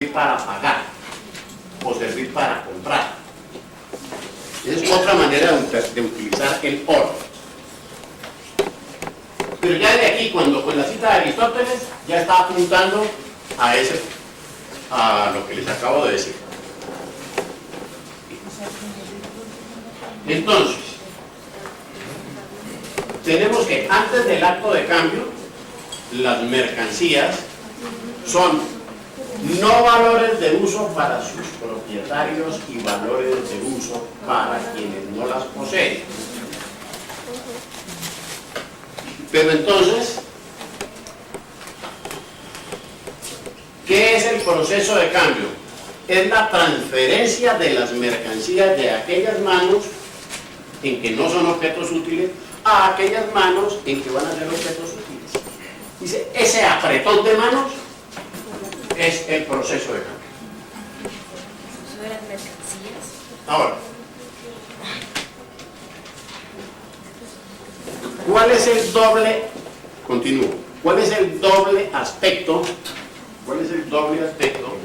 para pagar o servir para comprar. Es otra manera de utilizar el oro. Pero ya de aquí, cuando con la cita de Aristóteles, ya está apuntando a lo que les acabo de decir. Entonces, tenemos que antes del acto de cambio, las mercancías son no valores de uso para sus propietarios y valores de uso para quienes no las poseen. Pero entonces, ¿qué es el proceso de cambio? Es la transferencia de las mercancías de aquellas manos en que no son objetos útiles a aquellas manos en que van a ser objetos útiles. Dice, ese apretón de manos es el proceso de cambio. ¿Eso de las mercancías? Ahora, ¿cuál es el doble? Continúo. ¿Cuál es el doble aspecto? ¿Cuál es el doble aspecto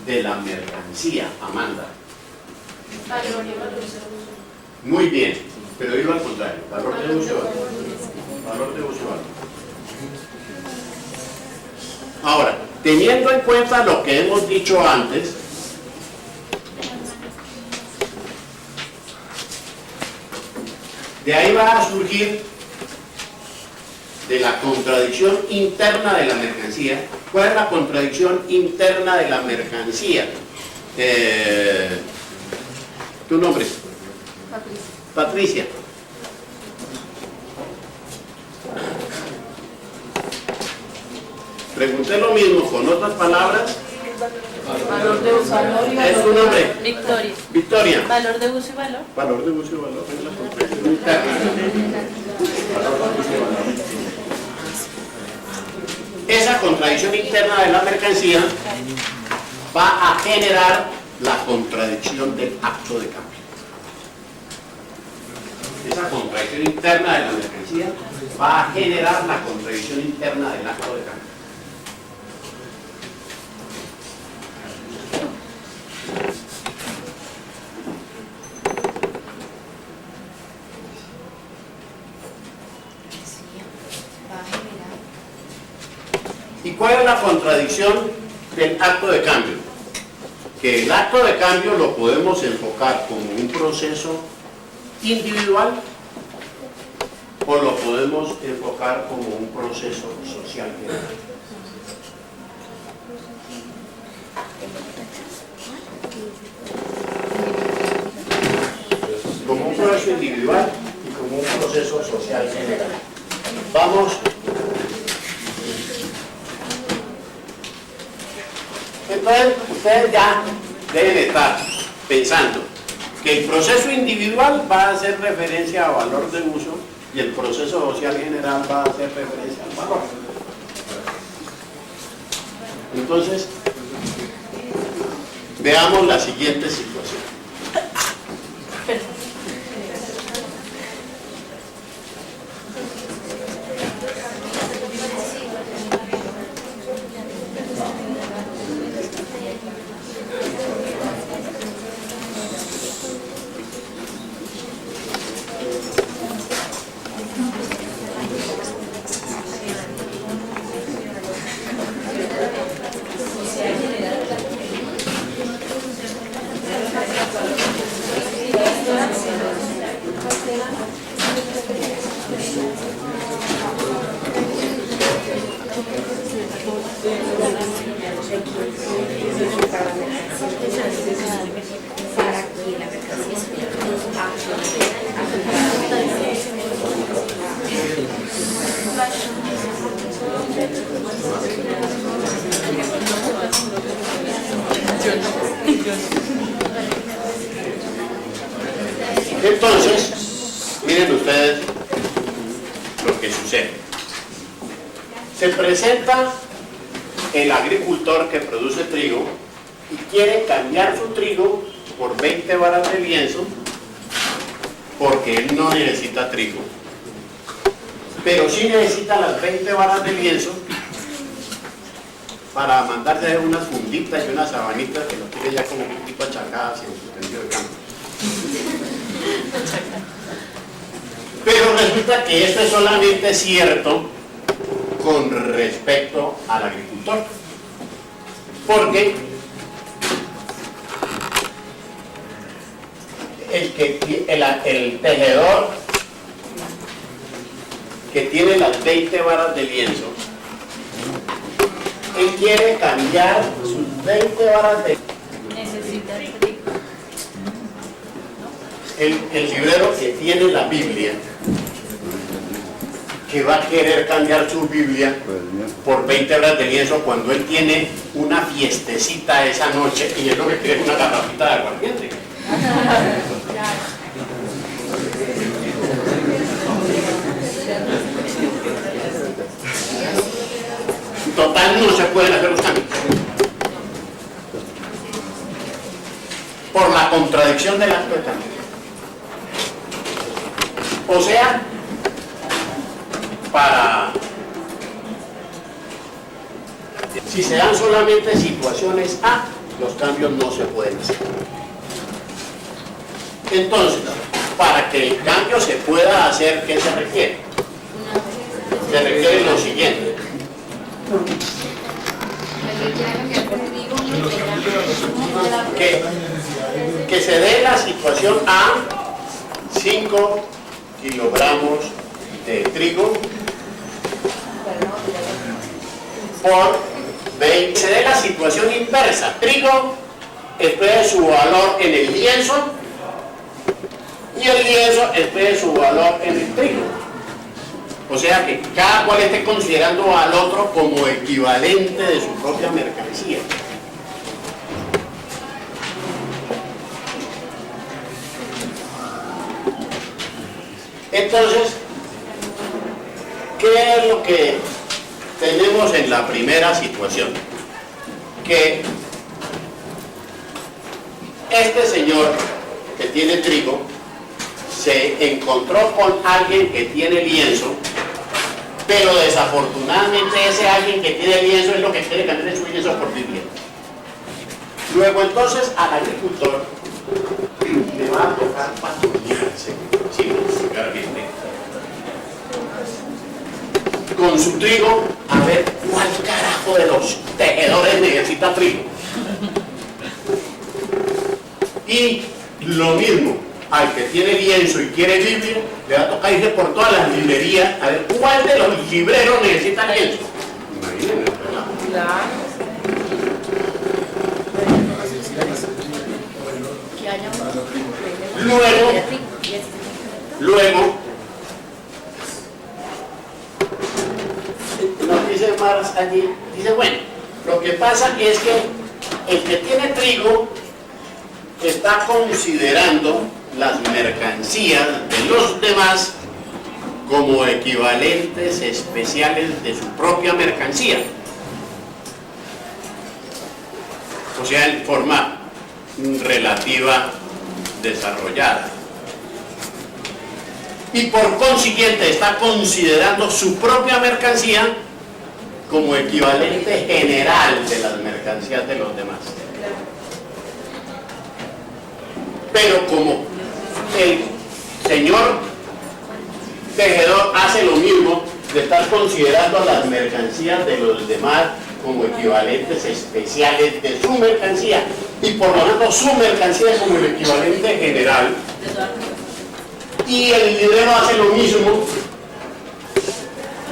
de la mercancía, Amanda? Muy bien, pero dilo al contrario. Valor de uso y valor. Valor de uso y valor. Ahora, teniendo en cuenta lo que hemos dicho antes, de ahí va a surgir de la contradicción interna de la mercancía. ¿Cuál es la contradicción interna de la mercancía? ¿Tu nombre? Patricia. Pregunté lo mismo con otras palabras. Valor de uso, valor y valor. ¿Es tu nombre? Victoria. Victoria. Valor de uso y valor. Valor de uso y valor es la contradicción interna. Valor de uso y valor. Esa contradicción interna de la mercancía va a generar la contradicción del acto de cambio. Esa contradicción interna de la mercancía va a generar la contradicción interna del acto de cambio. ¿Y cuál es la contradicción del acto de cambio? Que el acto de cambio lo podemos enfocar como un proceso individual o lo podemos enfocar como un proceso social general. Como un proceso individual y como un proceso social general. Vamos. Entonces, ustedes ya deben estar pensando que el proceso individual va a hacer referencia a valor de uso y el proceso social general va a hacer referencia al valor. Entonces, veamos la siguiente situación. Entonces, miren ustedes lo que sucede. Se presenta el agricultor que produce trigo y quiere cambiar su trigo por 20 varas de lienzo porque él no necesita trigo. pero sí necesita las 20 varas de lienzo para mandarse a hacer unas funditas y unas sabanitas que los tiene ya como un poquito achacadas en su sentido de campo. Pero resulta que esto es solamente cierto con respecto al agricultor, porque el tejedor que tiene las 20 varas de lienzo, él quiere cambiar sus 20 varas de Necesita el librero que tiene la Biblia, que va a querer cambiar su Biblia por 20 horas de lienzo cuando él tiene una fiestecita esa noche y él lo que quiere es una garrafita de aguardiente. Total, no se pueden hacer los cambios por la contradicción del acto de cambio. O sea, si se dan solamente situaciones A, los cambios no se pueden hacer. Entonces, para que el cambio se pueda hacer, ¿qué se requiere? Se requiere lo siguiente. Que se dé la situación A, 5 kilogramos de trigo por 20. Se dé la situación inversa. Trigo espere su valor en el lienzo y el lienzo espere su valor en el trigo. O sea que cada cual esté considerando al otro como equivalente de su propia mercancía. Entonces, ¿qué es lo que tenemos en la primera situación? Que este señor que tiene trigo se encontró con alguien que tiene lienzo, pero desafortunadamente ese alguien que tiene lienzo es lo que quiere cambiar su lienzo por Biblia. Luego entonces al agricultor le va a tocar patrullarse, sin vulgarmente, con su trigo, a ver cuál carajo de los tejedores necesita trigo. Y lo mismo, al que tiene lienzo y quiere Biblia, le va a tocar irse por todas las librerías a ver cuál de los libreros necesita lienzo. Imagínense, ¿verdad? Luego, nos dice Marx allí, dice, bueno, lo que pasa es que el que tiene trigo está considerando las mercancías de los demás como equivalentes especiales de su propia mercancía. O sea, en forma relativa desarrollada. Y por consiguiente está considerando su propia mercancía como equivalente general de las mercancías de los demás. Pero como el señor tejedor hace lo mismo de estar considerando las mercancías de los demás como equivalentes especiales de su mercancía y por lo tanto su mercancía como el equivalente general, y el librero hace lo mismo,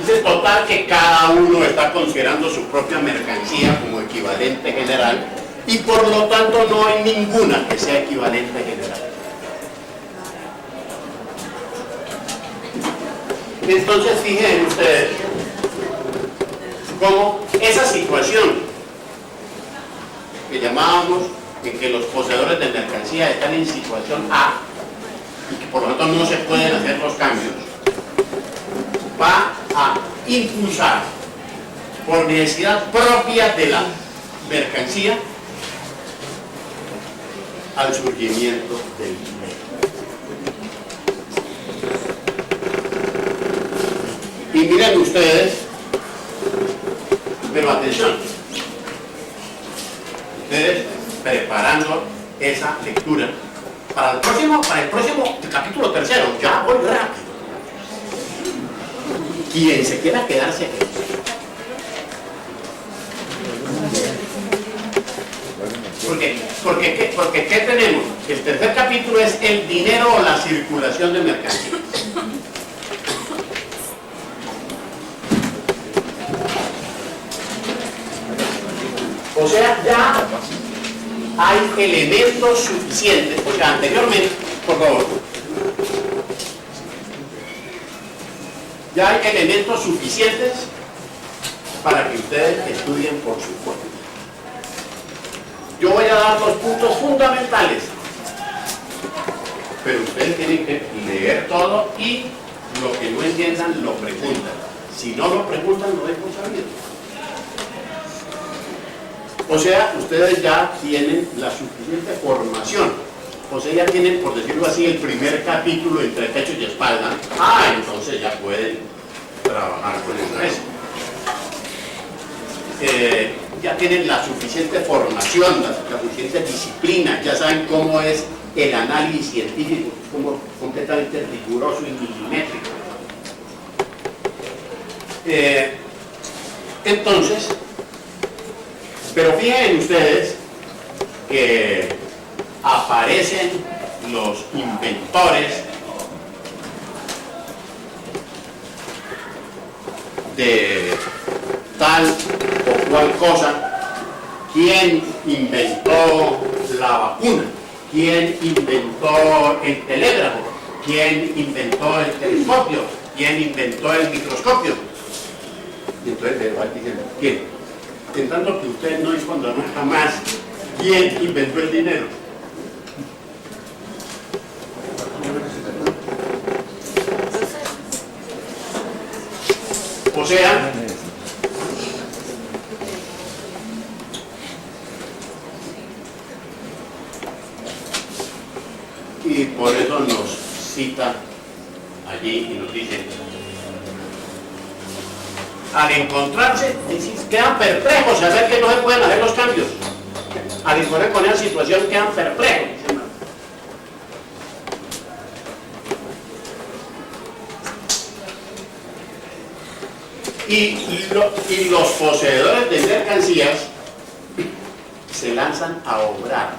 dice total que cada uno está considerando su propia mercancía como equivalente general y por lo tanto no hay ninguna que sea equivalente general. Entonces fíjense ustedes cómo esa situación que llamábamos en que los poseedores de mercancía están en situación A y que por lo tanto no se pueden hacer los cambios, va a impulsar por necesidad propia de la mercancía al surgimiento del dinero. Y miren ustedes, pero atención, ustedes preparando esa lectura para el próximo capítulo tercero. Ya voy rápido. Quien se quiera quedarse, porque ¿qué tenemos? El tercer capítulo es el dinero o la circulación de mercancías. O sea, ya hay elementos suficientes. O sea, anteriormente, por favor, ya hay elementos suficientes para que ustedes estudien por su cuenta. Yo voy a dar los puntos fundamentales, pero ustedes tienen que leer todo y lo que no entiendan lo preguntan. Si no lo preguntan, no es sabido. O sea, ustedes ya tienen la suficiente formación. O sea, ya tienen, por decirlo así, el primer capítulo entre pecho y espalda. Entonces ya pueden trabajar con el resto. Ya tienen la suficiente formación, la suficiente disciplina, ya saben cómo es el análisis científico, como completamente riguroso y milimétrico. Entonces, pero fíjense ustedes que aparecen los inventores de tal o cual cosa. ¿Quién inventó la vacuna? ¿Quién inventó el telégrafo? ¿Quién inventó el telescopio? ¿Quién inventó el microscopio? Y entonces le va diciendo, ¿quién? Intentando que usted no responda jamás quién inventó el dinero. O sea, y por eso nos cita allí y nos dice, al encontrarse, quedan perplejos al ver que no se pueden hacer los cambios. Al encontrarse con esa situación quedan perplejos. Y los poseedores de mercancías se lanzan a obrar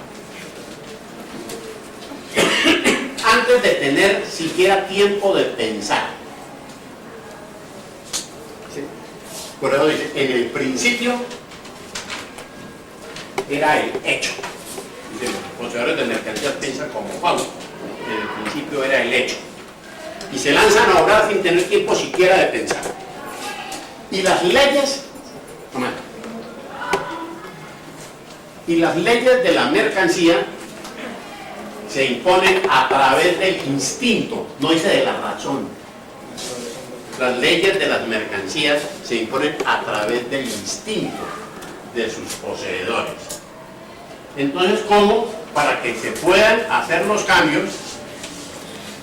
antes de tener siquiera tiempo de pensar. ¿Sí? Por eso dice, en el principio era el hecho. Dice, los poseedores de mercancías piensan como Pablo. En el principio era el hecho. Y se lanzan a obrar sin tener tiempo siquiera de pensar. Y las leyes, de la mercancía se imponen a través del instinto, no dice de la razón. Las leyes de las mercancías se imponen a través del instinto de sus poseedores. Entonces, ¿cómo? Para que se puedan hacer los cambios,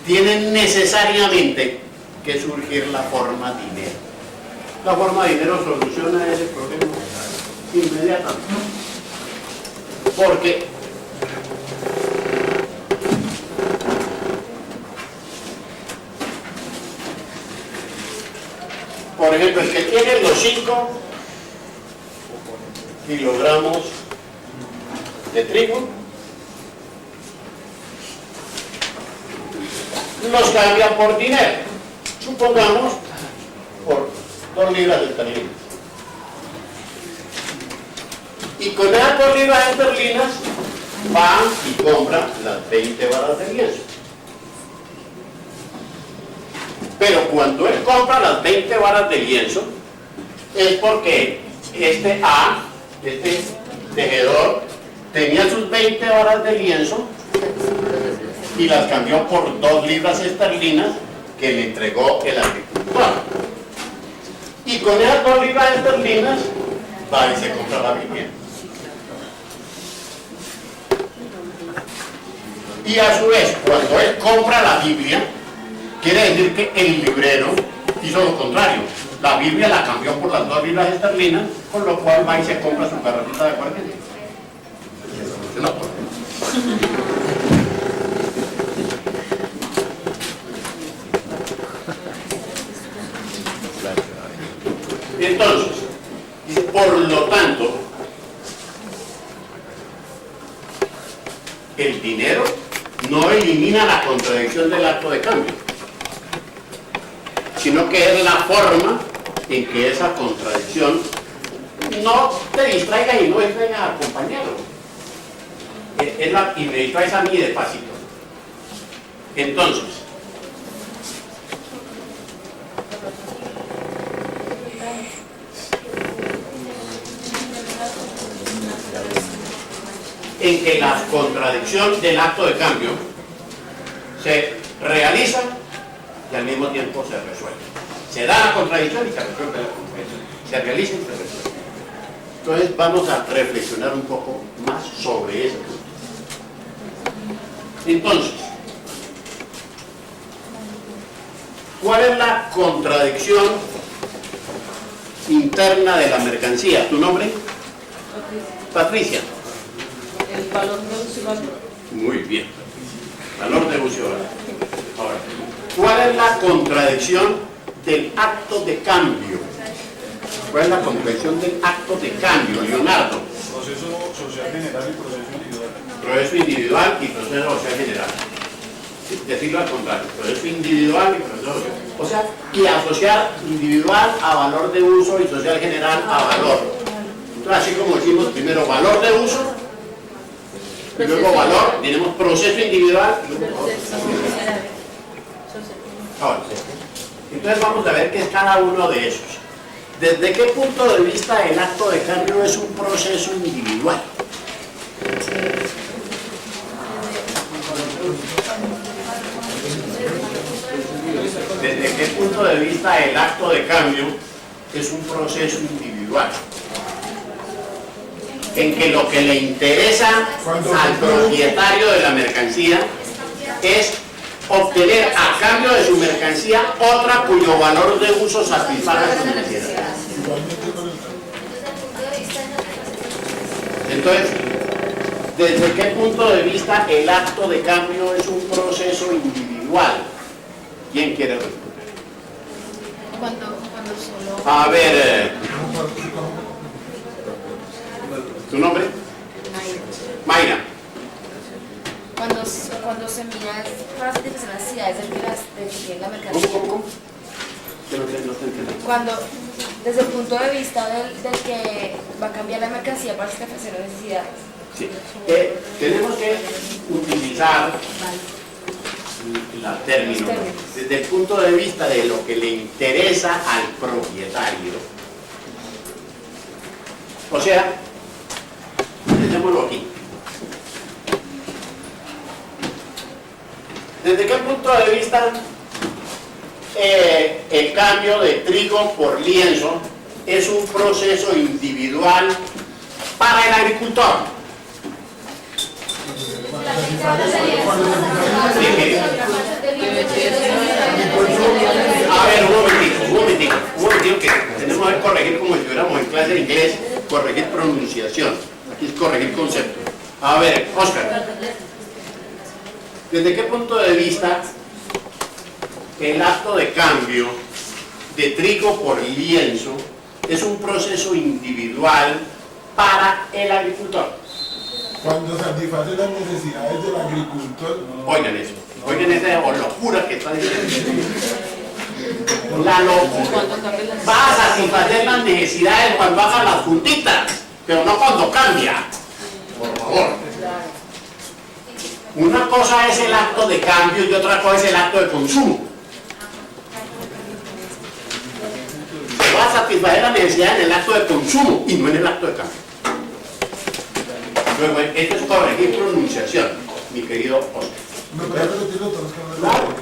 tienen necesariamente que surgir la forma dinero. La forma de dinero soluciona ese problema inmediatamente. Porque por ejemplo, el que tiene los 5 kilogramos de trigo, los cambia por dinero. Supongamos por 2 libras esterlinas. Y con esas 2 libras esterlinas va y compra las 20 varas de lienzo. Pero cuando él compra las 20 varas de lienzo, es porque este tejedor, tenía sus 20 varas de lienzo y las cambió por 2 libras esterlinas que le entregó el agricultor. Y con esas 2 libras esterlinas va y se compra la Biblia. Y a su vez, cuando él compra la Biblia, quiere decir que el librero hizo lo contrario. La Biblia la cambió por las 2 libras esterlinas, con lo cual va y se compra su carretita de 40. No. Entonces, dice, por lo tanto, el dinero no elimina la contradicción del acto de cambio, sino que es la forma en que esa contradicción no te distraiga y no distraiga al compañero. Y me distraes a mí despacito. Entonces, en que la contradicción del acto de cambio se realiza y al mismo tiempo se resuelve. Se da la contradicción y se resuelve la contradicción. Se realiza y se resuelve. Entonces vamos a reflexionar un poco más sobre ese punto. Entonces, ¿cuál es la contradicción interna de la mercancía? ¿Tu nombre? Patricia. El valor de uso y valor. Muy bien. Valor de uso y valor. Ahora, ¿cuál es la contradicción del acto de cambio? ¿Cuál es la contradicción del acto de cambio, Leonardo? Proceso social general y proceso individual. Proceso individual y proceso social general. Sí, decirlo al contrario, proceso individual y proceso social. O sea, y asociar individual a valor de uso y social general a valor. Entonces, así como decimos primero valor de uso, y luego valor, tenemos proceso individual y luego ahora, entonces vamos a ver qué es cada uno de esos. ¿Desde qué punto de vista el acto de cambio es un proceso individual? ¿Desde qué punto de vista el acto de cambio es un proceso individual? En que lo que le interesa al propietario de la mercancía es obtener a cambio de su mercancía otra cuyo valor de uso satisfaga su necesidad. Entonces, ¿desde qué punto de vista el acto de cambio es un proceso individual? ¿Quién quiere responder? Cuando solo... A ver, ¿tu nombre? Mayra. Cuando se mira para satisfacer las necesidades del que tiene la mercancía. ¿Cómo? Que no te entiendo. Cuando, desde el punto de vista del que va a cambiar la mercancía para satisfacer las necesidades. Sí. Tenemos que utilizar la terminología desde el punto de vista de lo que le interesa al propietario. O sea, dejémoslo aquí. ¿Desde qué punto de vista el cambio de trigo por lienzo es un proceso individual para el agricultor? A ver, un momentito que tenemos que corregir como si estuviéramos en clase de inglés, corregir pronunciación, aquí es corregir concepto. A ver, Oscar, ¿desde qué punto de vista el acto de cambio de trigo por lienzo es un proceso individual para el agricultor? Cuando satisface las necesidades del agricultor. Oigan eso, oigan esa locura que está diciendo. La locura. Va a satisfacer las necesidades cuando haga las puntitas, pero no cuando cambia. Por favor. Una cosa es el acto de cambio y otra cosa es el acto de consumo. Se va a satisfacer la necesidad en el acto de consumo y no en el acto de cambio. Luego, esto es corregir pronunciación, mi querido Oscar. ¿Me puedes repetirlo todos? Claro.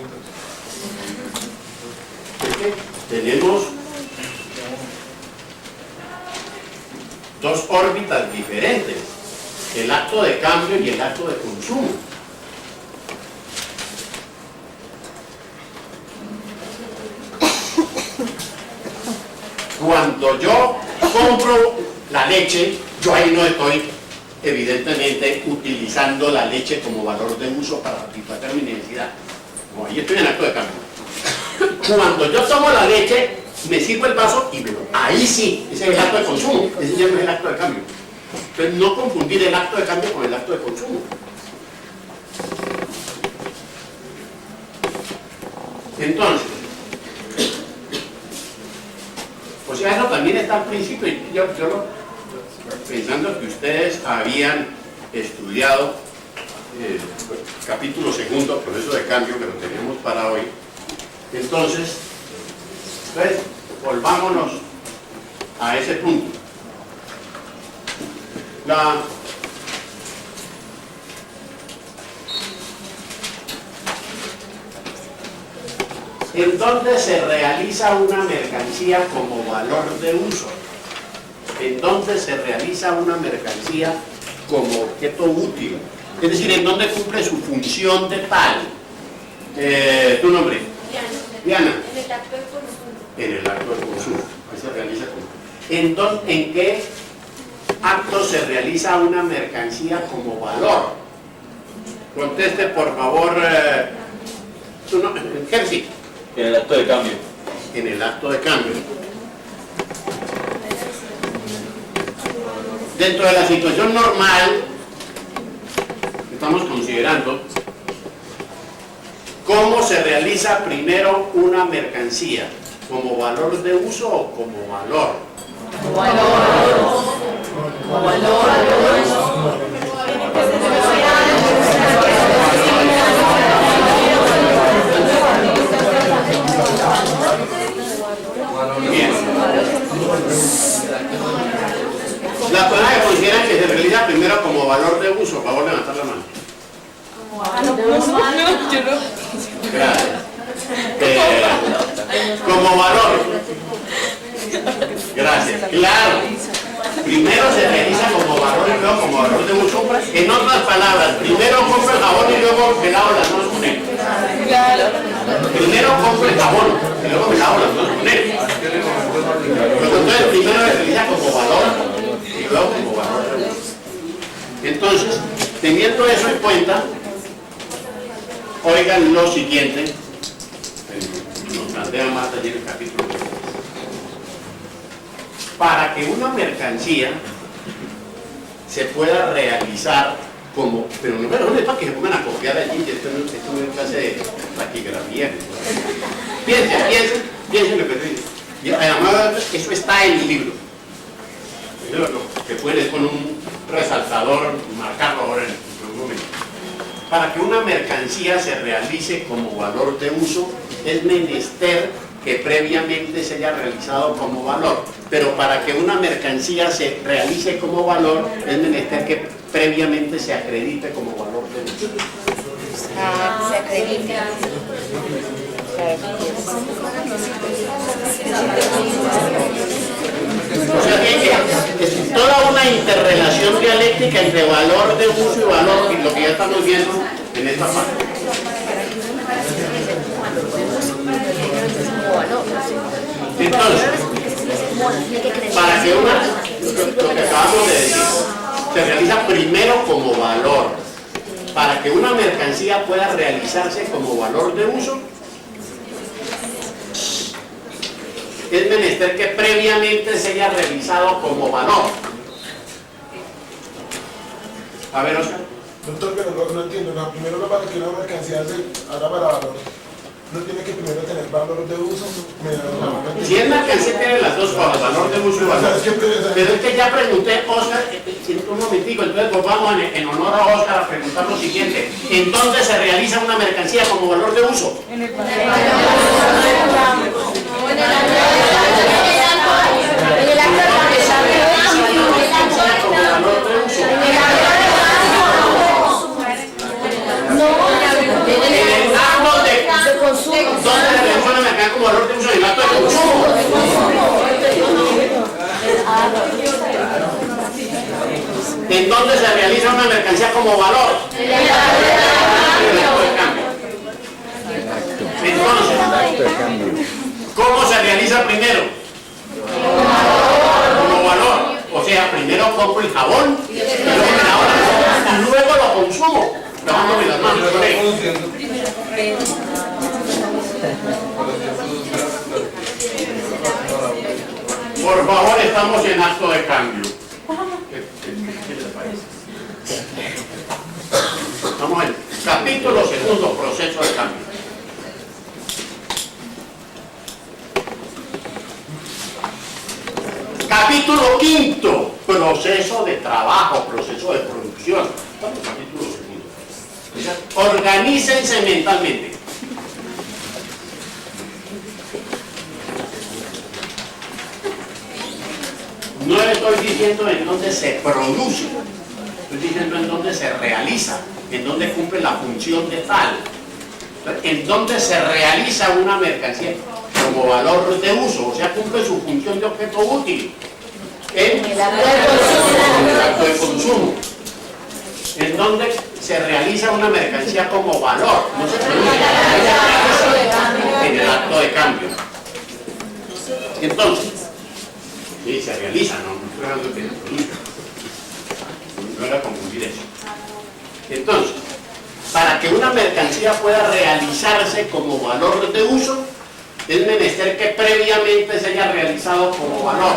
Es que tenemos dos órbitas diferentes, el acto de cambio y el acto de consumo. Cuando yo compro la leche, yo ahí no estoy evidentemente utilizando la leche como valor de uso para satisfacer mi necesidad. No, ahí estoy en acto de cambio. Cuando yo tomo la leche, me sirvo el vaso y bebo. Ahí sí, ese es el acto de consumo, ese ya no es el acto de cambio. Entonces no confundir el acto de cambio con el acto de consumo. Entonces, o sea, eso también está al principio, y yo pensando que ustedes habían estudiado capítulo segundo, proceso de cambio, que lo teníamos para hoy. Entonces, pues, volvámonos a ese punto. ¿En dónde se realiza una mercancía como valor de uso? ¿En dónde se realiza una mercancía como objeto útil? Es decir, ¿en dónde cumple su función de tal? ¿Tu nombre? Diana. En el acto de consumo. En el acto de consumo. Ahí se realiza como. ¿En qué acto se realiza una mercancía como valor? Conteste, por favor. ¿Tu nombre? Jersey. En el acto de cambio. En el acto de cambio. Dentro de la situación normal, estamos considerando cómo se realiza primero una mercancía, como valor de uso o como valor. Como valor. Como valor. Bien. Las personas que consideran que se realiza primero como valor de uso, por favor levantar la mano. Gracias. Como valor. Gracias. Claro. Primero se realiza como valor y luego como valor de uso. En otras palabras, primero compro el jabón y luego me lavo las manos con él. Primero compro el jabón y luego me lavo las manos con él. Entonces primero se realiza como valor y luego como valor de uso. Entonces, teniendo eso en cuenta, oigan lo siguiente, nos plantea más allí en el capítulo. Para que una mercancía se pueda realizar como, pero no es para que se pongan a copiar allí, esto no es clase de taquigrafía. Piensen lo que estoy diciendo. Y además, eso está en el libro. Que puedes con un resaltador marcarlo ahora en un momento. Para que una mercancía se realice como valor de uso, es menester que previamente se haya realizado como valor. Pero para que una mercancía se realice como valor, es menester que previamente se acredite como valor de uso. Se acredite. O sea que es toda una interrelación dialéctica entre valor de uso y valor, y lo que ya estamos viendo en esta parte. Entonces, para que lo que acabamos de decir, se realiza primero como valor. Para que una mercancía pueda realizarse como valor de uso, es menester que previamente se haya realizado como valor. A ver, Oscar. Doctor, pero no entiendo. Primero, para que una mercancía se haga para valor, no tiene que primero tener valor de uso. Si es mercancía, tiene las dos cosas, valor de uso y valor. Pero es que ya pregunté, Oscar, un momentico, entonces pues vamos en honor a Oscar a preguntar lo siguiente. ¿En dónde se realiza una mercancía como valor de uso? En el ¿dónde se realiza una mercancía como valor de uso? En el acto de consumo. ¿En dónde se realiza una mercancía como valor? En el acto de cambio. Entonces, ¿cómo se realiza primero? Como valor. O sea, primero compro el jabón y luego me lavo consumo. Lavándome las manos con él. Por favor, estamos en acto de cambio. ¿Qué les parece? Vamos en capítulo segundo, proceso de cambio. Capítulo quinto, proceso de trabajo, proceso de producción. Estamos en capítulo segundo. Organícense mentalmente. No estoy diciendo en dónde se produce, estoy diciendo en dónde se realiza, en dónde cumple la función de tal, en dónde se realiza una mercancía como valor de uso, o sea, cumple su función de objeto útil en el acto de consumo, en donde se realiza una mercancía como valor, no se produce, en el acto de cambio. Entonces, sí, se realiza, no estoy hablando de que se produzca. No era confundir eso. Entonces, para que una mercancía pueda realizarse como valor de uso, es menester que previamente se haya realizado como valor.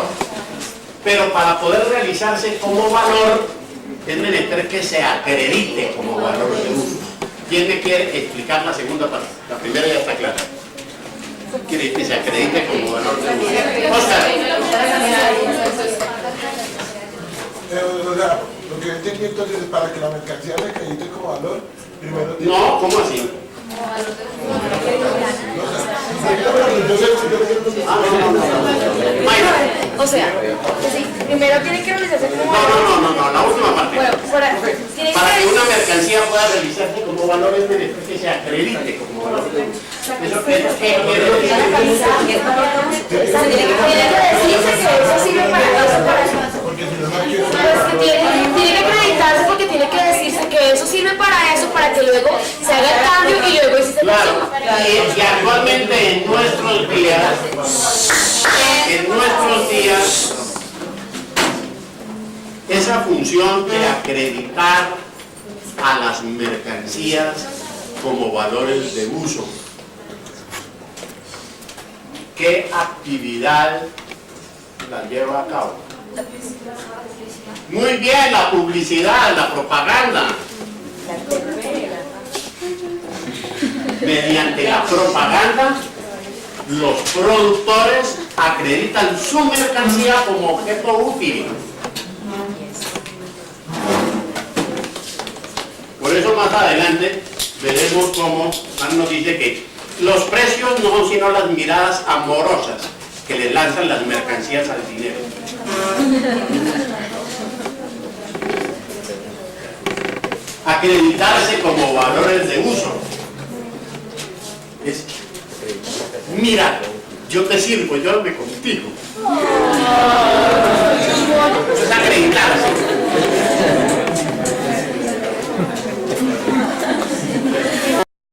Pero para poder realizarse como valor, es menester que se acredite como valor de uso. ¿Quién me quiere explicar la segunda parte? La primera ya está clara. Quiere que se acredite como valor de uso. Oscar. O sea, lo que yo entendí entonces es para que la mercancía se acredite como valor, primero tiene... No, ¿cómo así? O sea, sí, primero tiene que realizarse como No, la última parte. Bueno, Para que una mercancía pueda realizarse como valor es menester que se acredite como valor de uso. Eso quiere decir tiene que decirse que eso sirve para eso, Porque si no, no quiero... Pues tiene que acreditarse porque tiene que decirse que eso sirve para eso, para que luego se haga el cambio y luego existe el claro, y actualmente en nuestros días, esa función de acreditar a las mercancías como valores de uso, ¿qué actividad la lleva a cabo? Muy bien, la publicidad, la propaganda. Mediante la propaganda, los productores acreditan su mercancía como objeto útil. Por eso más adelante veremos cómo nos dice que los precios no son sino las miradas amorosas que le lanzan las mercancías al dinero. Acreditarse como valores de uso es, mira, yo te sirvo, yo me contigo.